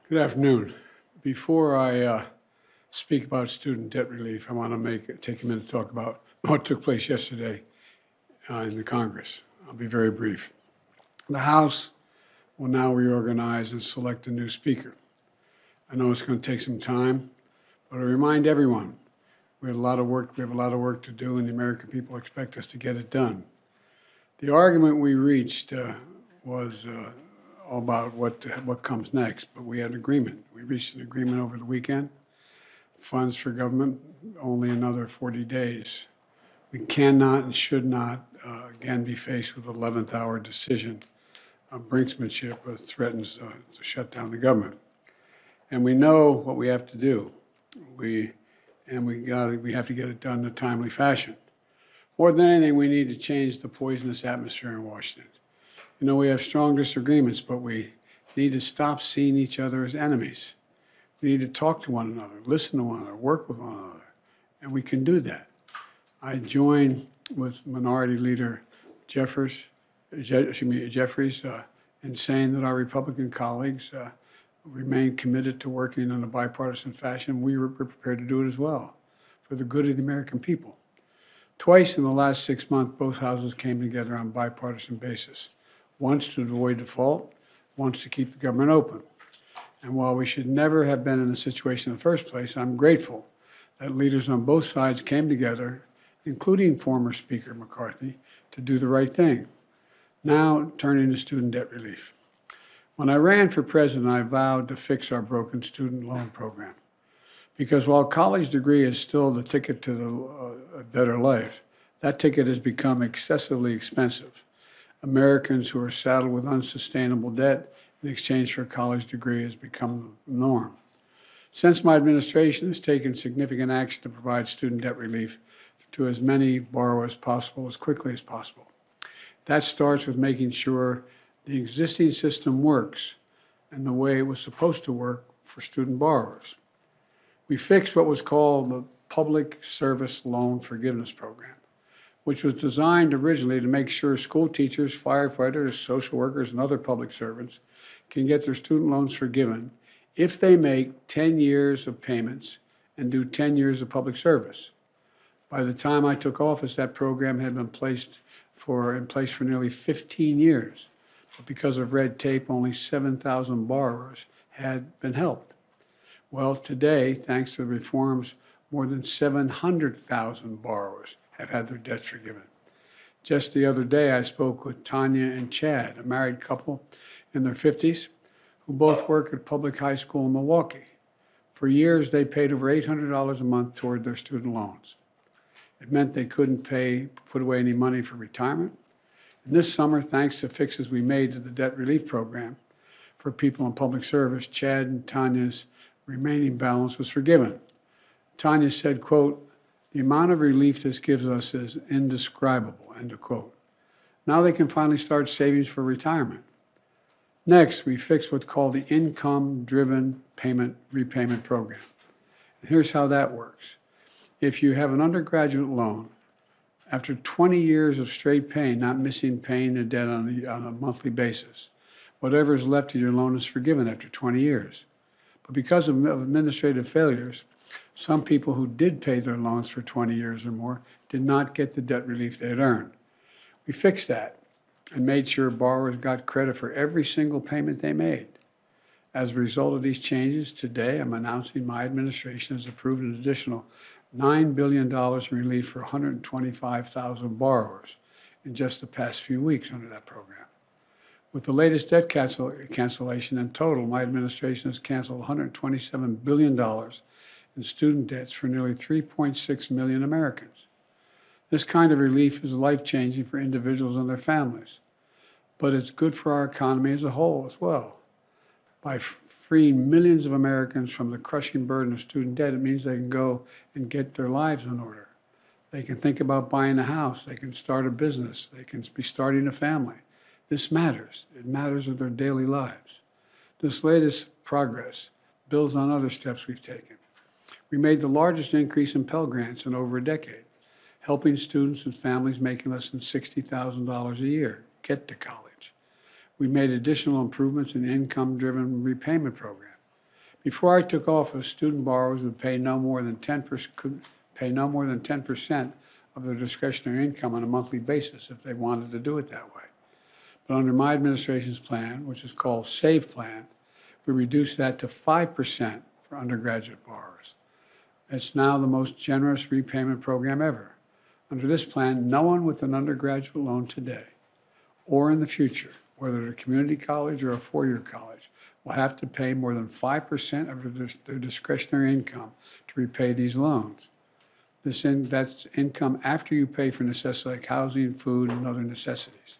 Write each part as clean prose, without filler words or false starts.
Good afternoon. Before I speak about student debt relief, I want to take a minute to talk about what took place yesterday in the Congress. I'll be very brief. The House will now reorganize and select a new speaker. I know it's going to take some time, but I remind everyone we have a lot of work to do, and the American people expect us to get it done. The argument we reached was all about what comes next, but we had an agreement. We reached an agreement over the weekend. Funds for government, only another 40 days. We cannot and should not again be faced with an 11th hour decision of brinksmanship that threatens to shut down the government. And we know what we have to do. We have to get it done in a timely fashion. More than anything, we need to change the poisonous atmosphere in Washington. You know, we have strong disagreements, but we need to stop seeing each other as enemies. We need to talk to one another, listen to one another, work with one another, and we can do that. I join with Minority Leader Jeffries in saying that our Republican colleagues remain committed to working in a bipartisan fashion. We're prepared to do it as well for the good of the American people. Twice in the last 6 months, both houses came together on a bipartisan basis. Once to avoid default, once to keep the government open. And while we should never have been in this situation in the first place, I'm grateful that leaders on both sides came together, including former Speaker McCarthy, to do the right thing. Now, turning to student debt relief. When I ran for president, I vowed to fix our broken student loan program. Because while a college degree is still the ticket to a better life, that ticket has become excessively expensive. Americans who are saddled with unsustainable debt in exchange for a college degree has become the norm. Since my administration has taken significant action to provide student debt relief to as many borrowers as possible, as quickly as possible. That starts with making sure the existing system works and the way it was supposed to work for student borrowers. We fixed what was called the Public Service Loan Forgiveness Program, which was designed originally to make sure school teachers, firefighters, social workers, and other public servants can get their student loans forgiven if they make 10 years of payments and do 10 years of public service. By the time I took office, that program had been in place for nearly 15 years. But because of red tape, only 7,000 borrowers had been helped. Well, today, thanks to the reforms, more than 700,000 borrowers have had their debts forgiven. Just the other day, I spoke with Tanya and Chad, a married couple in their 50s, who both work at public high school in Milwaukee. For years, they paid over $800 a month toward their student loans. It meant they couldn't put away any money for retirement. And this summer, thanks to fixes we made to the debt relief program for people in public service, Chad and Tanya's remaining balance was forgiven. Tanya said, quote, "The amount of relief this gives us is indescribable," end of quote. Now they can finally start savings for retirement. Next, we fixed what's called the income-driven repayment program. And here's how that works. If you have an undergraduate loan, after 20 years of straight paying, not missing paying the debt on a monthly basis, whatever is left of your loan is forgiven after 20 years. But because of administrative failures, some people who did pay their loans for 20 years or more did not get the debt relief they had earned. We fixed that and made sure borrowers got credit for every single payment they made. As a result of these changes, today I'm announcing my administration has approved an additional $9 billion in relief for 125,000 borrowers in just the past few weeks under that program. With the latest debt cancellation in total, my administration has canceled $127 billion in student debts for nearly 3.6 million Americans. This kind of relief is life-changing for individuals and their families, but it's good for our economy as a whole as well. By freeing millions of Americans from the crushing burden of student debt, it means they can go and get their lives in order. They can think about buying a house. They can start a business. They can be starting a family. This matters. It matters in their daily lives. This latest progress builds on other steps we've taken. We made the largest increase in Pell Grants in over a decade, helping students and families making less than $60,000 a year get to college. We made additional improvements in the income-driven repayment program. Before I took office, student borrowers would pay no more than 10%, could pay no more than 10% of their discretionary income on a monthly basis if they wanted to do it that way. But under my administration's plan, which is called SAVE Plan, we reduced that to 5% for undergraduate borrowers. It's now the most generous repayment program ever. Under this plan, no one with an undergraduate loan today or in the future, whether at a community college or a four-year college, will have to pay more than 5% of their discretionary income to repay these loans. That's income after you pay for necessities like housing, food, and other necessities.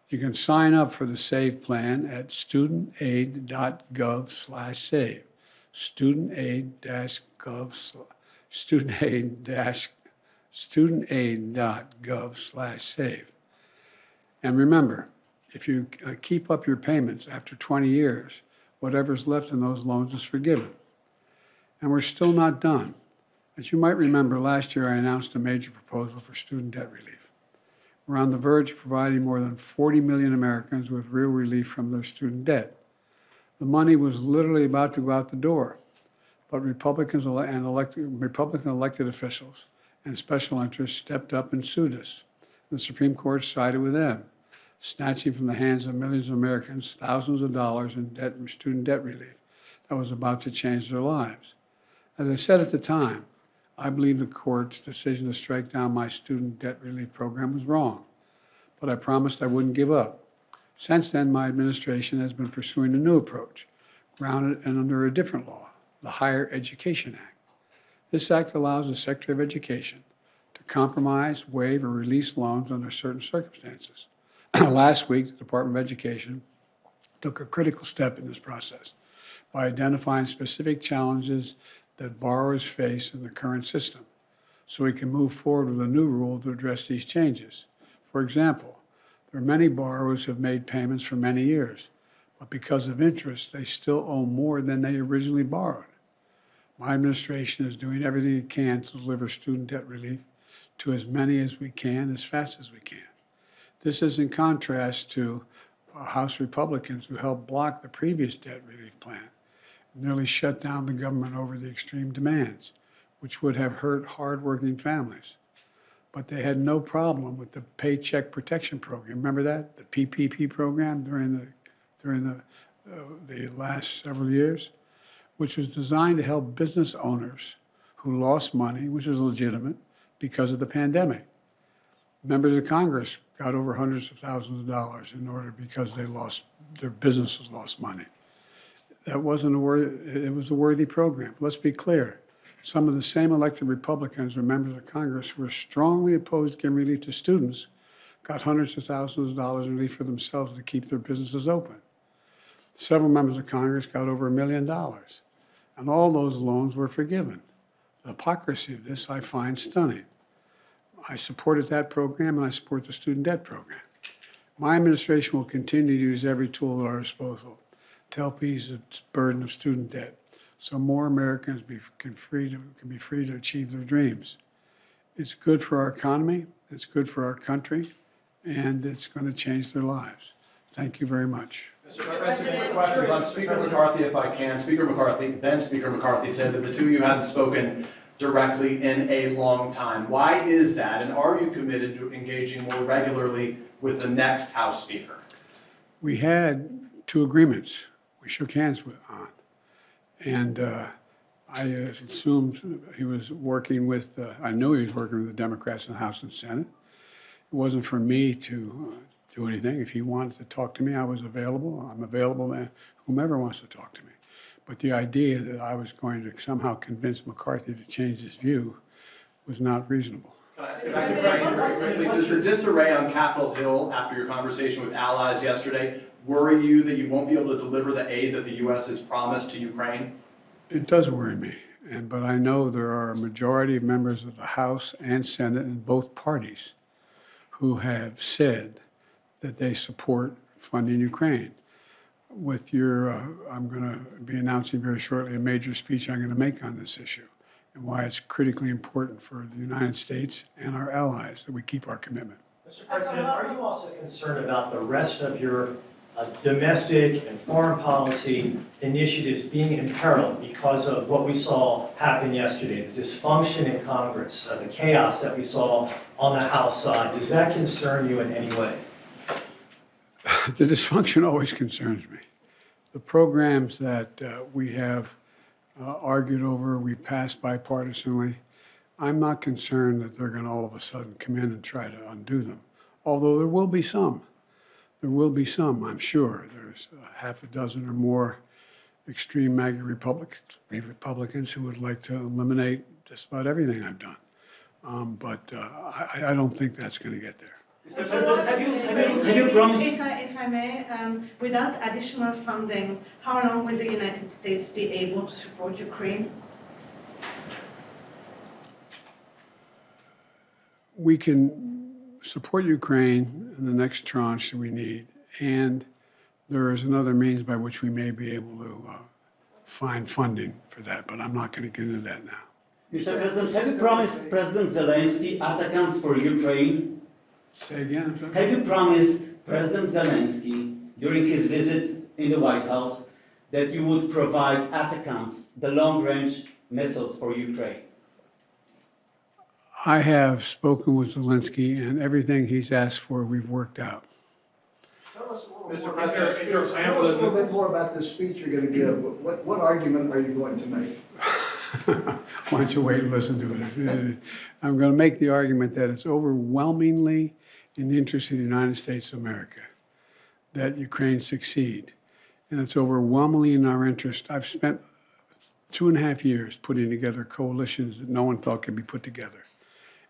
You can sign up for the SAVE plan at studentaid.gov/save. studentaid.gov/save. And remember, if you keep up your payments after 20 years, whatever's left in those loans is forgiven. And we're still not done. As you might remember, last year I announced a major proposal for student debt relief. We're on the verge of providing more than 40 million Americans with real relief from their student debt. The money was literally about to go out the door, but Republican elected officials and special interests stepped up and sued us. The Supreme Court sided with them, snatching from the hands of millions of Americans thousands of dollars in debt and student debt relief that was about to change their lives. As I said at the time, I believe the court's decision to strike down my student debt relief program was wrong, but I promised I wouldn't give up. Since then, my administration has been pursuing a new approach, grounded and under a different law, the Higher Education Act. This act allows the Secretary of Education to compromise, waive, or release loans under certain circumstances. Last week, the Department of Education took a critical step in this process by identifying specific challenges that borrowers face in the current system, so we can move forward with a new rule to address these changes. For example, there are many borrowers who have made payments for many years, but because of interest, they still owe more than they originally borrowed. My administration is doing everything it can to deliver student debt relief to as many as we can, as fast as we can. This is in contrast to House Republicans who helped block the previous debt relief plan, nearly shut down the government over the extreme demands, which would have hurt hardworking families. But they had no problem with the Paycheck Protection Program. Remember that? The PPP program during the last several years, which was designed to help business owners who lost money, which is legitimate, because of the pandemic. Members of Congress got over hundreds of thousands of dollars because their businesses lost money. It was a worthy program. Let's be clear. Some of the same elected Republicans or members of Congress who were strongly opposed to giving relief to students got hundreds of thousands of dollars in relief for themselves to keep their businesses open. Several members of Congress got over $1 million, and all those loans were forgiven. The hypocrisy of this I find stunning. I supported that program, and I support the student debt program. My administration will continue to use every tool at our disposal to help ease the burden of student debt so more Americans can be free to achieve their dreams. It's good for our economy, it's good for our country, and it's going to change their lives. Thank you very much. Mr. President, questions on Speaker McCarthy, if I can. Speaker McCarthy, then Speaker McCarthy said that the two of you hadn't spoken directly in a long time. Why is that, and are you committed to engaging more regularly with the next House Speaker? We had two agreements we shook hands on, and I assumed he was working with, I knew he was working with the Democrats in the House and Senate. It wasn't for me to do anything. If he wanted to talk to me, I was available. I'm available to whomever wants to talk to me. But the idea that I was going to somehow convince McCarthy to change his view was not reasonable. Can I ask a question very quickly? Does the disarray on Capitol Hill after your conversation with allies yesterday worry you that you won't be able to deliver the aid that the U.S. has promised to Ukraine? It does worry me, but I know there are a majority of members of the House and Senate in both parties who have said that they support funding Ukraine. With your, I'm going to be announcing very shortly a major speech I'm going to make on this issue and why it's critically important for the United States and our allies that we keep our commitment. Mr. President, are you also concerned about the rest of your domestic and foreign policy initiatives being imperiled because of what we saw happen yesterday, the dysfunction in Congress, the chaos that we saw on the House side. Does that concern you in any way? The dysfunction always concerns me. The programs that we have argued over, we passed bipartisanly, I'm not concerned that they're going to all of a sudden come in and try to undo them. Although there will be some. There will be some, I'm sure. There's half a dozen or more extreme MAGA Republicans who would like to eliminate just about everything I've done. But I don't think that's going to get there. Mr. President, have you promised? If I may, without additional funding, how long will the United States be able to support Ukraine? We can support Ukraine in the next tranche that we need, and there is another means by which we may be able to find funding for that, but I'm not going to get into that now. Mr. President, have you promised President Zelensky attacks for Ukraine? Say again? I'm sorry? Have you promised President Zelensky during his visit in the White House that you would provide ATACMS, the long-range missiles for Ukraine? I have spoken with Zelensky, and everything he's asked for, we've worked out. Tell us a little Mr. more. President, is there a plan Tell for us a the little bit business? more about this speech you're going to give. What argument are you going to make? Why don't you wait and listen to it? I'm going to make the argument that it's overwhelmingly in the interest of the United States of America that Ukraine succeed. And it's overwhelmingly in our interest. I've spent 2.5 years putting together coalitions that no one thought could be put together.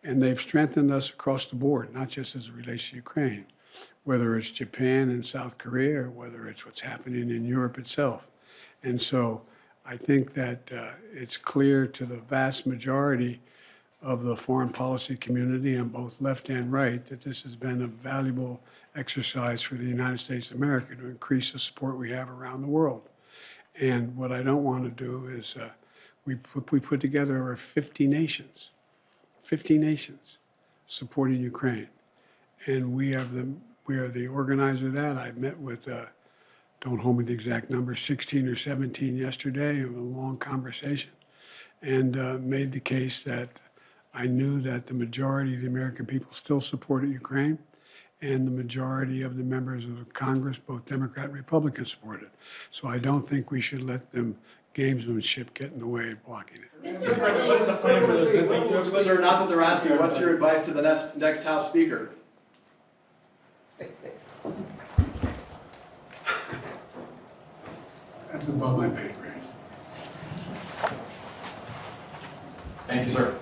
And they've strengthened us across the board, not just as it relates to Ukraine, whether it's Japan and South Korea, or whether it's what's happening in Europe itself. And so I think that it's clear to the vast majority of the foreign policy community on both left and right that this has been a valuable exercise for the United States of America to increase the support we have around the world. And what I don't want to do is we put together over 50 nations supporting Ukraine. And we are the organizer of that. I met with, don't hold me to the exact number, 16 or 17 yesterday, in a long conversation, and made the case that I knew that the majority of the American people still supported Ukraine, and the majority of the members of the Congress, both Democrat and Republican, supported. So I don't think we should let them gamesmanship get in the way of blocking it. Mr. President, what is the plan for those businesses? Sir, not that they're asking, what's your advice to the next House Speaker? That's above my pay grade. Thank you, sir.